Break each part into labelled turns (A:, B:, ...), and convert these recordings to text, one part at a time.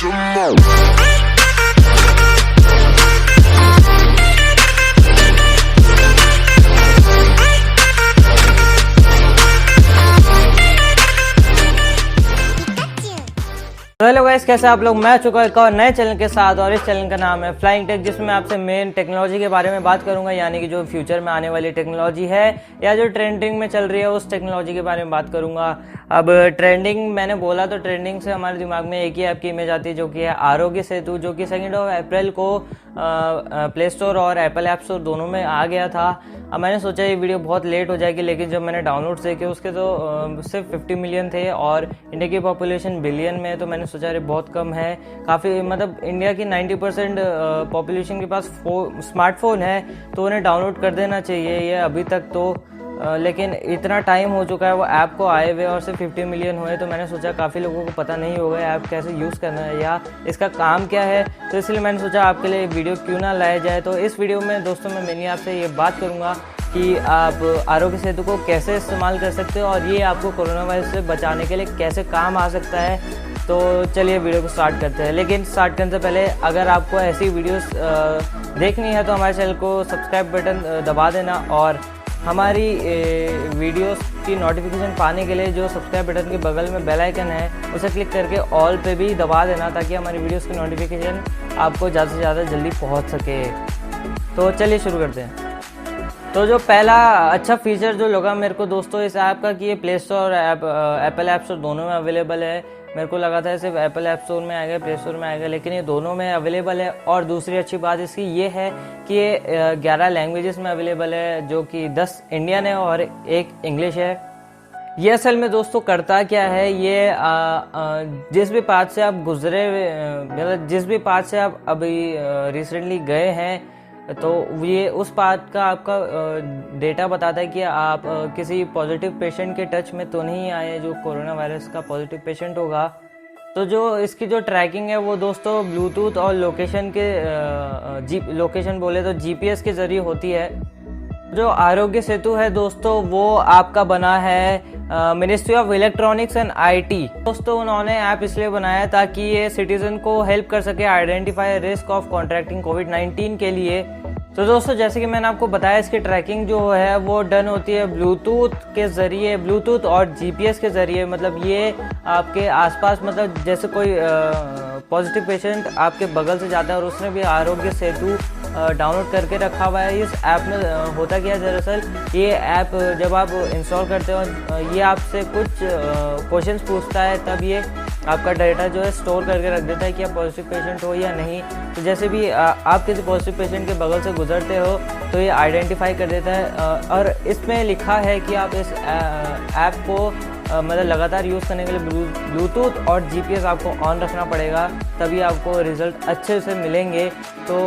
A: Hello guys, कैसे आप लोग। मैं आ चुका एक और नए चैनल के साथ और इस चैनल का नाम है फ्लाइंग टेक, जिसमें आपसे मेन टेक्नोलॉजी के बारे में बात करूंगा, यानी कि जो फ्यूचर में आने वाली टेक्नोलॉजी है या जो ट्रेंडिंग में चल रही है उस टेक्नोलॉजी के बारे में बात करूंगा। अब ट्रेंडिंग मैंने बोला तो ट्रेंडिंग से हमारे दिमाग में एक ही ऐप की इमेज आती है, जो कि है आरोग्य सेतु, जो कि 2 अप्रैल को प्ले स्टोर और एप्पल ऐप स्टोर दोनों में आ गया था। अब मैंने सोचा ये वीडियो बहुत लेट हो जाएगी, लेकिन जब मैंने डाउनलोड्स देखे उसके तो सिर्फ 50 मिलियन थे और इंडिया की पॉपुलेशन बिलियन में, तो मैंने सोचा अरे बहुत कम है। काफ़ी मतलब इंडिया की 90% पॉपुलेशन के पास स्मार्टफोन है, तो उन्हें डाउनलोड कर देना चाहिए ये अभी तक तो। लेकिन इतना टाइम हो चुका है वो ऐप को आए हुए और सिर्फ 50 मिलियन हुए, तो मैंने सोचा काफ़ी लोगों को पता नहीं होगा ऐप कैसे यूज़ करना है या इसका काम क्या है, तो इसलिए मैंने सोचा आपके लिए वीडियो क्यों ना लाया जाए। तो इस वीडियो में दोस्तों मैं मेनली आपसे ये बात करूँगा कि आप आरोग्य सेतु को कैसे इस्तेमाल कर सकते हो और ये आपको कोरोना वायरस से बचाने के लिए कैसे काम आ सकता है। तो चलिए वीडियो को स्टार्ट करते हैं, लेकिन स्टार्ट करने से पहले अगर आपको ऐसी वीडियोस देखनी है तो हमारे चैनल को सब्सक्राइब बटन दबा देना और हमारी वीडियोस की नोटिफिकेशन पाने के लिए जो सब्सक्राइब बटन के बगल में बेल आइकन है उसे क्लिक करके ऑल पे भी दबा देना, ताकि हमारी वीडियोस की नोटिफिकेशन आपको ज़्यादा से ज़्यादा जल्दी पहुंच सके। तो चलिए शुरू करते हैं। तो जो पहला अच्छा फीचर जो लगा मेरे को दोस्तों इस ऐप का कि ये प्ले स्टोर और एप्पल ऐप स्टोर दोनों में अवेलेबल है। मेरे को लगा था सिर्फ एप्पल ऐप स्टोर में आएगा, प्ले स्टोर में आएगा, लेकिन ये दोनों में अवेलेबल है। और दूसरी अच्छी बात इसकी ये है कि ये 11 लैंग्वेजेस में अवेलेबल है, जो कि 10 इंडियन है और 1 इंग्लिश है। ये असल में दोस्तों करता क्या है, ये जिस भी पाथ से आप गुजरे, मतलब जिस भी पाथ से आप अभी रिसेंटली गए हैं, तो ये उस पाथ का आपका डेटा बताता है कि आप किसी पॉजिटिव पेशेंट के टच में तो नहीं आए जो कोरोना वायरस का पॉजिटिव पेशेंट होगा। तो जो इसकी जो ट्रैकिंग है वो दोस्तों ब्लूटूथ और लोकेशन के लोकेशन बोले तो जीपीएस के जरिए होती है। जो आरोग्य सेतु है दोस्तों वो आपका बना है ministry of electronics and IT. दोस्तों उन्होंने ऐप इसलिए बनाया ताकि ये सिटीजन को हेल्प कर सके आइडेंटिफाई रिस्क ऑफ कॉन्ट्रैक्टिंग कोविड-19 के लिए। तो दोस्तों जैसे कि मैंने आपको बताया, इसकी ट्रैकिंग जो है वो डन होती है ब्लूटूथ के ज़रिए, ब्लूटूथ और जीपीएस के ज़रिए। मतलब ये आपके आसपास, मतलब जैसे कोई पॉजिटिव पेशेंट आपके बगल से जाता है और उसने भी आरोग्य सेतु डाउनलोड करके रखा हुआ है। इस ऐप में होता क्या है, दरअसल ये ऐप जब आप इंस्टॉल करते हो ये आपसे कुछ क्वेश्चंस पूछता है, तब ये आपका डाटा जो है स्टोर करके रख देता है कि आप पॉजिटिव पेशेंट हो या नहीं। तो जैसे भी आप किसी पॉजिटिव पेशेंट के बगल से गुजरते हो तो ये आइडेंटिफाई कर देता है। और इसमें लिखा है कि आप इस ऐप को मतलब लगातार यूज़ करने के लिए ब्लूटूथ और जीपीएस आपको ऑन रखना पड़ेगा, तभी आपको रिज़ल्ट अच्छे से मिलेंगे। तो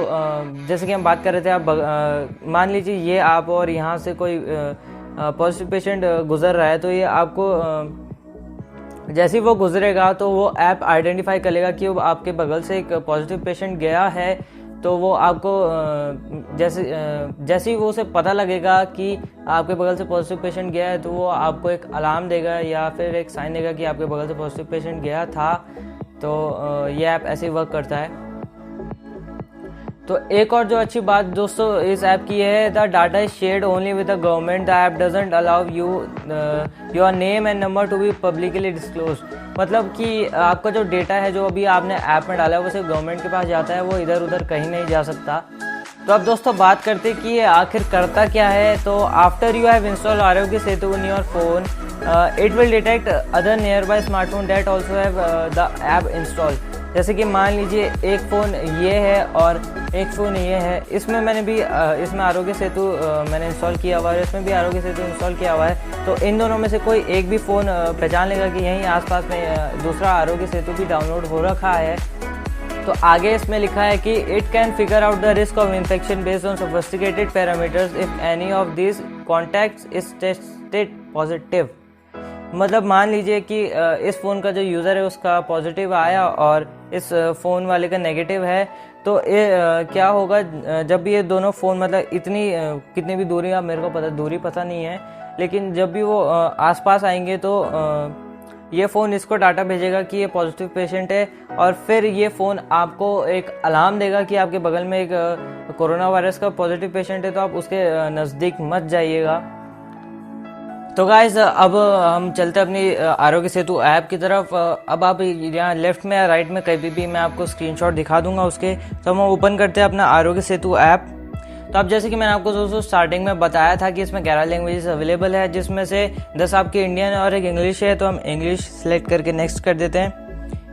A: जैसे कि हम बात कर रहे थे, आप मान लीजिए ये आप और यहाँ से कोई पॉजिटिव पेशेंट गुजर रहा है, तो ये आपको जैसे ही वो गुजरेगा तो वो ऐप आइडेंटिफाई कर लेगा कि वो आपके बगल से एक पॉजिटिव पेशेंट गया है। तो वो आपको जैसे ही वो उसे पता लगेगा कि आपके बगल से पॉजिटिव पेशेंट गया है, तो वो आपको एक अलार्म देगा या फिर एक साइन देगा कि आपके बगल से पॉजिटिव पेशेंट गया था। तो ये ऐप ऐसे ही वर्क करता है। तो एक और जो अच्छी बात दोस्तों इस ऐप की है, the data is shared only with the government, the app doesn't allow you your name and number to be publicly disclose. मतलब कि आपका जो डेटा है जो अभी आपने ऐप में डाला है वो सिर्फ गवर्नमेंट के पास जाता है, वो इधर उधर कहीं नहीं जा सकता। तो अब दोस्तों बात करते हैं कि ये आखिर करता क्या है। तो after you have install Aarogya Setu in your phone, it will detect other nearby smartphone that also have the app install. जैसे कि मान लीजिए एक फ़ोन ये है और एक फ़ोन ये है, इसमें मैंने भी इसमें आरोग्य सेतु मैंने इंस्टॉल किया हुआ है, इसमें भी आरोग्य सेतु इंस्टॉल किया हुआ है। तो इन दोनों में से कोई एक भी फ़ोन पहचान लेगा कि यहीं आसपास में दूसरा आरोग्य सेतु भी डाउनलोड हो रखा है। तो आगे इसमें लिखा है कि it can figure out the risk of infection based on sophisticated parameters if any of this contacts is tested positive. मतलब मान लीजिए कि इस फ़ोन का जो यूज़र है उसका पॉजिटिव आया और इस फ़ोन वाले का नेगेटिव है, तो क्या होगा जब भी ये दोनों फ़ोन मतलब इतनी कितनी भी दूरी, मेरे को दूरी पता नहीं है, लेकिन जब भी वो आसपास आएंगे तो ये फ़ोन इसको डाटा भेजेगा कि ये पॉजिटिव पेशेंट है, और फिर ये फ़ोन आपको एक अलार्म देगा कि आपके बगल में एक कोरोना वायरस का पॉजिटिव पेशेंट है, तो आप उसके नज़दीक मत जाइएगा। तो गाइस अब हम चलते हैं अपनी आरोग्य सेतु ऐप की तरफ। अब आप यहाँ लेफ्ट में या राइट में कहीं भी मैं आपको स्क्रीनशॉट दिखा दूंगा उसके। तो हम ओपन करते हैं अपना आरोग्य सेतु ऐप। तो अब जैसे कि मैंने आपको दोस्तों स्टार्टिंग में बताया था कि इसमें 11 लैंग्वेजेस अवेलेबल है, जिसमें से 10 आपके इंडियन और एक इंग्लिश है। तो हम इंग्लिश सेलेक्ट करके नेक्स्ट कर देते हैं।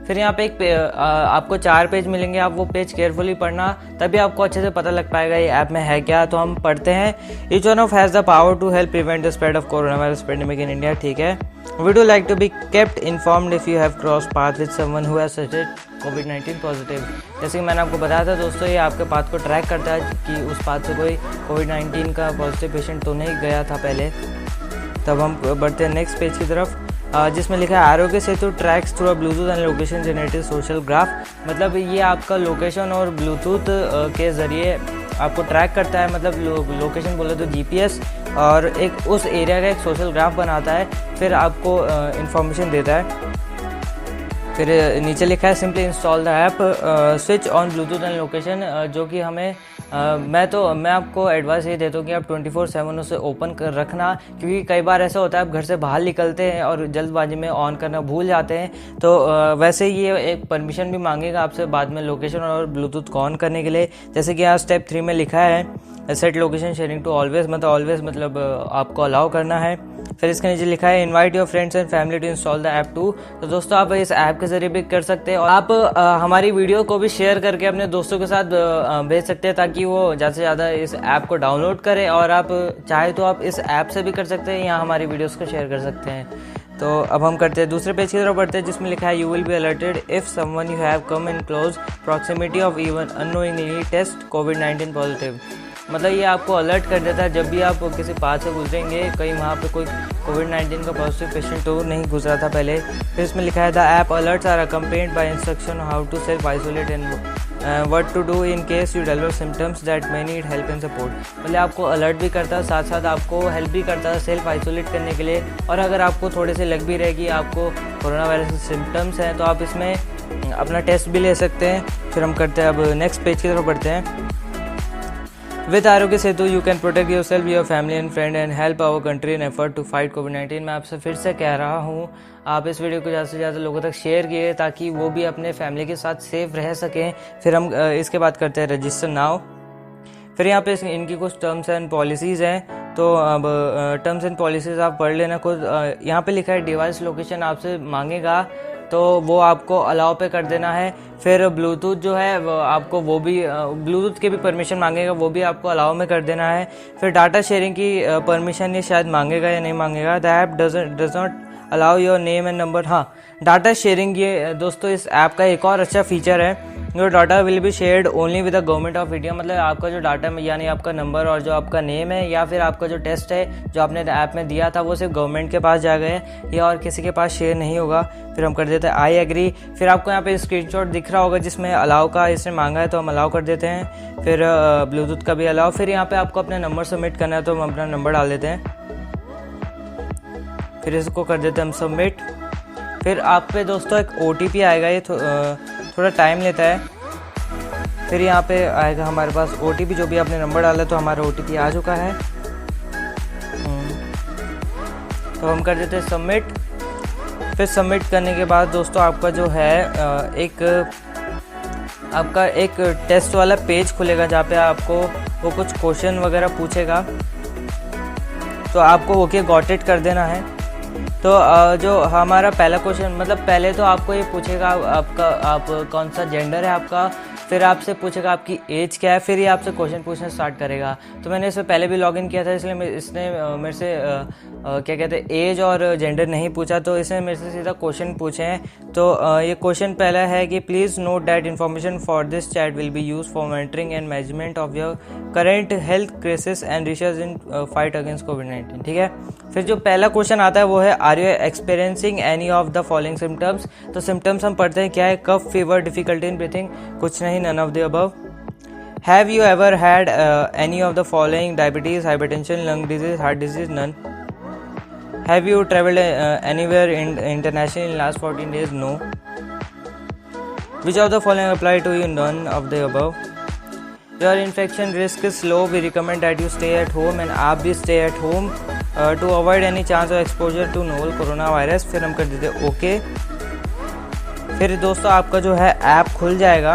A: फिर यहाँ पे आपको 4 पेज मिलेंगे, आप वो पेज केयरफुली पढ़ना, तभी आपको अच्छे से पता लग पाएगा ये ऐप में है क्या। तो हम पढ़ते हैं। Each one of has the power to help prevent the spread of corona virus pandemic in India. ठीक है। We do like to be kept informed if you have cross path with someone who has tested कोविड-19 positive. जैसे कि मैंने आपको बताया था दोस्तों, ये आपके पाथ को ट्रैक करता है कि उस पाथ से कोई कोविड-19 का पॉजिटिव पेशेंट तो नहीं गया था पहले। तब हम बढ़ते हैं नेक्स्ट पेज की तरफ, जिसमें लिखा है Aarogya Setu tracks through a Bluetooth and location generated social graph. मतलब ये आपका लोकेशन और ब्लूटूथ के ज़रिए आपको ट्रैक करता है, मतलब लोकेशन बोले तो जीपीएस, और एक उस एरिया का एक सोशल ग्राफ बनाता है, फिर आपको इंफॉर्मेशन देता है। फिर नीचे लिखा है simply install the app, switch on Bluetooth and location, जो कि हमें मैं आपको एडवाइस ये देता हूँ कि आप 24/7 उसे ओपन कर रखना, क्योंकि कई बार ऐसा होता है आप घर से बाहर निकलते हैं और जल्दबाजी में ऑन करना भूल जाते हैं। तो वैसे ये एक परमिशन भी मांगेगा आपसे बाद में लोकेशन और ब्लूटूथ को ऑन करने के लिए। जैसे कि यहाँ स्टेप 3 में लिखा है set location sharing to always, मतलब आपको अलाउ करना है। फिर इसके नीचे लिखा है invite your friends and family to install the app too. तो दोस्तों आप इस ऐप के जरिए भी कर सकते हैं, और आप हमारी वीडियो को भी शेयर करके अपने दोस्तों के साथ भेज सकते हैं, ताकि वो ज़्यादा से ज़्यादा इस ऐप को डाउनलोड करें। और आप चाहे तो आप इस ऐप से भी कर सकते हैं या हमारी वीडियोज़ को शेयर कर सकते हैं। तो अब हम करते हैं दूसरे पेज की तरफ बढ़ते हैं, जिसमें लिखा है you will be alerted if someone you have come in close proximity of even unknowingly test कोविड-19 पॉजिटिव। मतलब ये आपको अलर्ट कर देता है जब भी आप किसी पाथ से गुजरेंगे, कहीं वहाँ पे कोई कोविड-19 का पॉजिटिव पेशेंट तो नहीं गुजरा था पहले। फिर इसमें लिखा है the app alerts are accompanied by instruction how to self isolate and what to do in case you develop symptoms that may need help and support. मतलब आपको अलर्ट भी करता है, साथ साथ आपको हेल्प भी करता है सेल्फ आइसोलेट करने के लिए। और अगर आपको थोड़े से लग भी रहे कि आपको कोरोना वायरस के सिम्टम्स हैं, तो आप इसमें अपना टेस्ट भी ले सकते हैं। फिर हम करते हैं अब नेक्स्ट पेज की तरफ बढ़ते हैं। With Aarogya Setu you can protect yourself, your family and friend and help our country in effort to fight COVID-19। मैं आपसे फिर से कह रहा हूँ, आप इस वीडियो को ज़्यादा से ज़्यादा लोगों तक शेयर किए ताकि वो भी अपने फैमिली के साथ सेफ रह सकें। फिर हम इसके बाद करते हैं रजिस्टर नाउ। फिर यहाँ पे इनकी कुछ टर्म्स एंड पॉलिसीज़ हैं, तो अब टर्म्स एंड पॉलिसीज़ आप पढ़ लेना खुद। यहाँ पे लिखा है डिवाइस लोकेशन आपसे मांगेगा, तो वो आपको अलाउ पे कर देना है। फिर ब्लूटूथ जो है वो आपको ब्लूटूथ के भी परमिशन मांगेगा, वो भी आपको अलाउ में कर देना है। फिर डाटा शेयरिंग की परमिशन ये शायद मांगेगा या नहीं मांगेगा। The app does not allow your name and number. हाँ, डाटा शेयरिंग ये दोस्तों इस ऐप का एक और अच्छा फीचर है। Your data will be shared only with the government of India. मतलब आपका जो डाटा यानी आपका नंबर और जो आपका नेम है या फिर आपका जो टेस्ट है जो आपने ऐप में दिया था, वो सिर्फ गवर्नमेंट के पास जा गए या और किसी के पास शेयर नहीं होगा। फिर हम कर देते हैं आई एग्री। फिर आपको यहाँ पे स्क्रीनशॉट दिख रहा होगा जिसमें अलाउ का इसने मांगा है, तो हम अलाउ कर देते हैं। फिर ब्लूटूथ का भी अलाउ। फिर यहाँ पे आपको अपना नंबर सबमिट करना है, तो हम अपना नंबर डाल देते हैं। फिर इसको कर देते हैं हम सबमिट। फिर आप पे दोस्तों एक OTP आएगा, ये थोड़ा टाइम लेता है। फिर यहाँ पे आएगा हमारे पास OTP, जो भी आपने नंबर डाला तो हमारा OTP आ चुका है। तो हम कर देते हैं सबमिट। फिर सबमिट करने के बाद दोस्तों आपका जो है आपका एक टेस्ट वाला पेज खुलेगा, जहाँ पे आपको वो कुछ क्वेश्चन वगैरह पूछेगा, तो आपको ओके गॉट इट कर देना है। तो जो हमारा पहला क्वेश्चन, मतलब पहले तो आपको ये पूछेगा आप कौन सा जेंडर है आपका, फिर आपसे पूछेगा आपकी एज क्या है, फिर ये आपसे क्वेश्चन पूछना स्टार्ट करेगा। तो मैंने इससे पहले भी लॉगिन किया था, इसलिए इसने मेरे से क्या कहते हैं एज और जेंडर नहीं पूछा, तो इसने मेरे से सीधा क्वेश्चन पूछे हैं। तो ये क्वेश्चन पहला है कि please note that information for this chat will be use for monitoring and management of your current health crisis and research in fight against कोविड-19। ठीक है। फिर जो पहला क्वेश्चन आता है वो है are you experiencing any of the following symptoms. तो सिम्टम्स हम पढ़ते हैं क्या है, cough, fever, difficulty in breathing, कुछ नहीं, none of the above. Have you ever had any of the following, diabetes, hypertension, lung disease, heart disease, none. Have you traveled anywhere internationally in last 14 days? No. Which of the following apply to you? None of the above. Your infection risk is low. We recommend that you stay at home and आप भी stay at home to avoid any chance of exposure to novel coronavirus. फिर हम कर देते okay. फिर दोस्तों आपका जो है ऐप खुल जाएगा।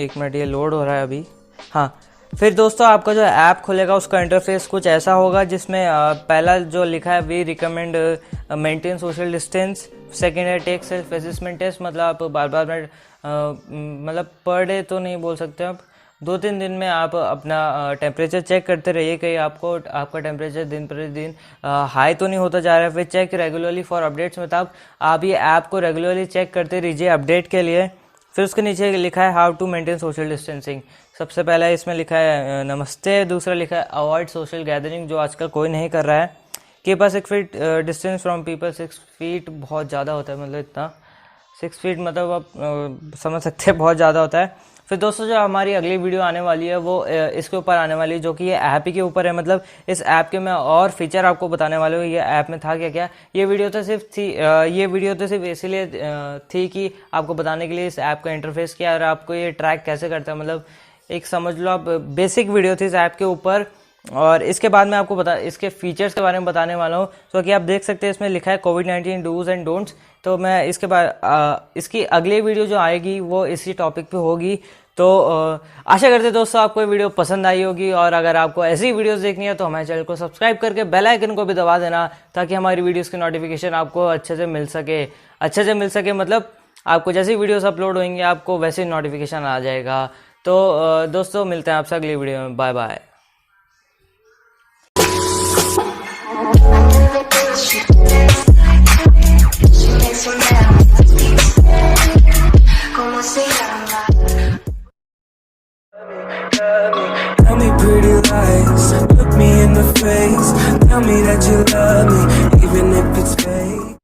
A: एक मिनट, ये लोड हो रहा है अभी। हाँ, फिर दोस्तों आपका जो ऐप खुलेगा उसका इंटरफेस कुछ ऐसा होगा जिसमें पहला जो लिखा है we recommend maintain social distance, second है टेक सेल्फ असेसमेंट टेस्ट, मतलब आप बार बार मतलब पर डे तो नहीं बोल सकते आप, 2-3 दिन में आप अपना टेम्परेचर चेक करते रहिए कहीं आपका टेम्परेचर दिन प्रतिदिन हाई तो नहीं होता जा रहा है। फिर चेक रेगुलरली फॉर अपडेट्स, मतलब आप ये ऐप को रेगुलरली चेक करते रहिए अपडेट के लिए। फिर उसके नीचे लिखा है how to maintain social distancing. सबसे पहला इसमें लिखा है नमस्ते, दूसरा लिखा है अवॉइड सोशल गैदरिंग, जो आजकल कोई नहीं कर रहा है। Keep a 6 feet distance from people. 6 feet बहुत ज़्यादा होता है, मतलब इतना 6 फीट मतलब आप समझ सकते हैं बहुत ज़्यादा होता है। फिर दोस्तों जो हमारी अगली वीडियो आने वाली है वो इसके ऊपर आने वाली है, जो कि ये ऐप ही के ऊपर है। मतलब इस ऐप के मैं और फीचर आपको बताने वाले हूँ, ये ऐप में था क्या क्या। ये वीडियो तो सिर्फ इसीलिए थी कि आपको बताने के लिए इस ऐप का इंटरफेस क्या है और आपको ये ट्रैक कैसे करता है, मतलब एक समझ लो आप बेसिक वीडियो थी इस ऐप के ऊपर। और इसके बाद मैं आपको इसके फीचर्स के बारे में बताने वाला हूँ। तो कि आप देख सकते हैं इसमें लिखा है कोविड-19 डूज एंड डोंट्स। तो मैं इसके बाद इसकी अगली वीडियो जो आएगी वो इसी टॉपिक पे होगी। तो आशा करते दोस्तों आपको ये वीडियो पसंद आई होगी, और अगर आपको ऐसी वीडियोस देखनी है तो हमारे चैनल को सब्सक्राइब करके बेल आइकन को भी दबा देना, ताकि हमारी वीडियोस की नोटिफिकेशन आपको अच्छे से मिल सके, मतलब आपको जैसी वीडियोस अपलोड होंगी आपको वैसे नोटिफिकेशन आ जाएगा। तो दोस्तों मिलते हैं आपसे अगली वीडियो में। Bye bye.
B: Tell me pretty lies, look me in the face, tell me that you love me, even if it's